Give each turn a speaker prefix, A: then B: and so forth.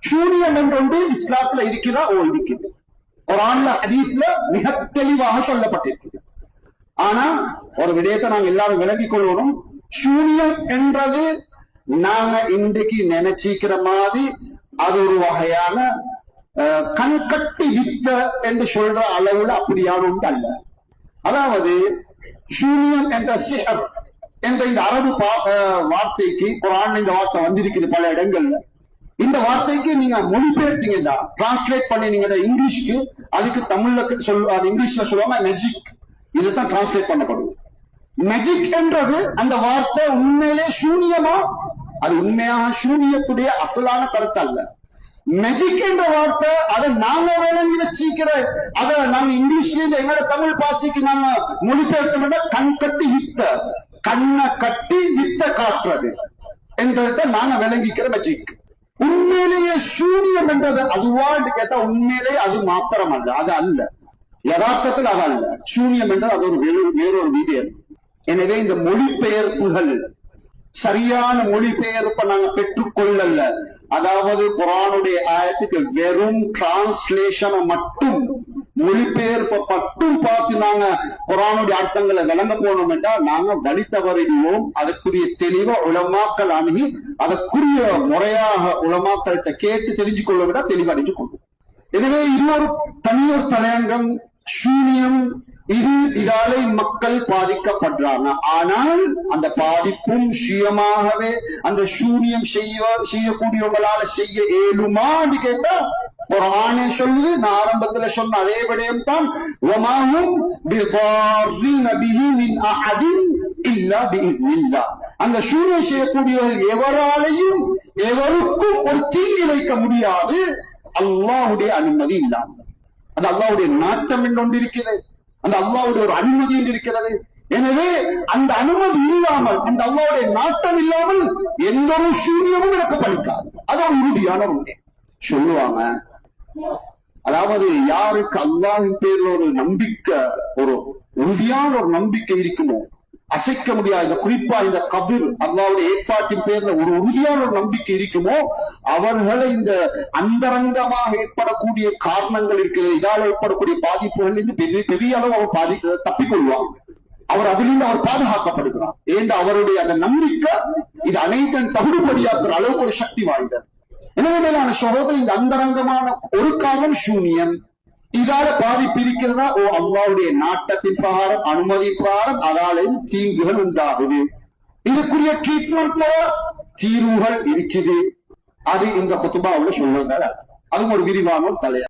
A: சூனியம் என்றொன்று இஸ்லாத்துல இருக்கிறா? ஓ, இருக்குது. குர்ஆன்ல ஹதீஸ்ல மிக தெளிவாக சொல்லப்பட்டிருக்கிறது. ஆனா ஒரு விடயத்தை நாங்க எல்லாரும் விளங்கிக் கொள்ளணும். சூனியம் என்றது நாங்க இன்றைக்கு நினைச்சிக்கிற மாதிரி அது ஒரு வகையான கண்கட்டி வித்த என்று சொல்ற அளவுல அப்படியான ஒன்று அல்ல. அதாவது சூனியம் என்ற சிஹர் என்ற இந்த அரபு வார்த்தைக்கு குர்ஆன்ல இந்த வார்த்தை வந்திருக்குது பல இடங்கள்ல. இந்த வார்த்தைக்கு நீங்க மொழிபெயர்த்தீங்கன்னா, டிரான்ஸ்லேட் பண்ணினீங்கன்னா இங்கிலீஷ்க்கு, அதுக்கு தமிழ்ல இங்கிலீஷ்ல சொல்லுவாங்க மேஜிக். இதுதான் டிரான்ஸ்லேட் பண்ணப்படுது. மேஜிக் என்றது அந்த வார்த்தை உண்மையிலே சூனியமா? அது உண்மையாக சூனியத்துடைய அசலான கருத்து அல்ல. மேஜிக் என்ற வார்த்தை அதை நாங்க விளங்கி வச்சிக்கிற, அதை நாங்க இங்கிலீஷ்ல இருந்து எங்களோட தமிழ் பாஷைக்கு நாங்க மொழிபெயர்த்தோம்னா கண் கட்டி வித்த, கண்ணை கட்டி வித்த காட்டுறது என்றதை நாங்க விளங்கிக்கிற மேஜிக். உண்மையிலேயே சூனியம் என்றது அதுவான்னு கேட்டா உண்மையிலேயே அது மாத்திரம் அல்ல, அது அல்ல. யதார்த்தத்தில் அது அல்ல. சூனியம் என்றது அது ஒரு வேறொரு விதியம். எனவே இந்த மொழிபெயர்ப்புகள் சரியான மொழிபெயர்ப்பை நாங்க பெற்றுக்கொள்ளல. அதாவது குர்ஆனுடைய ஆயத்துக்கு வெறும் டிரான்ஸ்லேஷனை மட்டும், மொழிபெயர்ப்பை மட்டும் பார்த்து நாங்க குர்ஆனுடைய அர்த்தங்களை விளங்க போனோம் என்றால் நாங்க வழி தவறிடுவோம். அதற்குரிய தெளிவா உலமாக்கள் அணுகி அதற்குரிய முறையாக உலமாக்கள்கிட்ட கேட்டு தெரிஞ்சு கொள்ள விட தெளிவடைஞ்சு கொள்ளும். எனவே இது ஒரு தனியொரு தலையங்கம். சூனியம் இது, இதாலே மக்கள் பாதிக்கப்படுறாங்க. ஆனால் அந்த பாதிப்பும் சுயமாகவே அந்த சூனியம் செய்யக்கூடியவங்களால செய்ய இயலுமான்னு கேட்டா குர்ஆனே சொல்லுது. நான் ஆரம்பத்துல சொன்ன அதே விடயம் தான், வமாஹும் பிதார்ரீன பிஹி மின் அஹதின் இல்லா பிஇذنில்லாஹ். அந்த சூனியம் செய்யக்கூடியவர்கள் எவராலையும் எவருக்கும் ஒரு தீங்கு வைக்க முடியாது, அல்லாஹ்வுடைய அனுமதி இல்லாமல். அது அல்லாஹ்வுடைய நாட்டம் என்று ஒன்று இருக்கிறது, அந்த அல்லாஹ்வுடைய ஒரு அனுமதி இருக்கிறது. எனவே அந்த அனுமதி இல்லாமல், அந்த அல்லாஹ்வுடைய நாட்டம் இல்லாமல் எந்த ஒரு சூனியமும் எனக்கு பலிக்காது. அது ஒரு உறுதியான ஒன்று சொல்லுவாங்க. அதாவது யாருக்கு அல்லாஹ்வின் பேர்ல ஒரு நம்பிக்கை, ஒரு உறுதியான ஒரு நம்பிக்கை இருக்குமோ, அசைக்க முடியாத, குறிப்பா இந்த கதிர் அல்லாஹ்வுடைய ஏற்பாட்டின் பேர்ல ஒரு உறுதியான ஒரு நம்பிக்கை இருக்குமோ, அவர்களை இந்த அந்தரங்கமாக ஏற்படக்கூடிய காரணங்கள் இருக்கிறது, இதால் ஏற்படக்கூடிய பாதிப்புகள் இருந்து பெரிய அளவு அவர் தப்பிக்கொள்வார். அவர் அதிலிருந்து அவர் பாதுகாக்கப்படுகிறார். ஏன் அவருடைய அந்த நம்பிக்கை இது அனைத்தும் தகுதிபடியாக்குற அளவுக்கு ஒரு சக்தி வாய்ந்தது. எனவே மேலான சகோதரர், இந்த அந்தரங்கமான ஒரு காரணம் சூனியம். இதால பாதிப்பு இருக்கிறதா? ஓ, அல்லாஹ்வுடைய நாட்டத்தின் பிரகாரம், அனுமதி பிரகாரம் அதாலையும் தீங்குகள் உண்டாகுது. இதுக்குரிய ட்ரீட்மெண்ட் தீர்வுகள் இருக்குது. அது இந்த குத்துபாவுல சொல்லுங்க. அது ஒரு விரிவான தலையா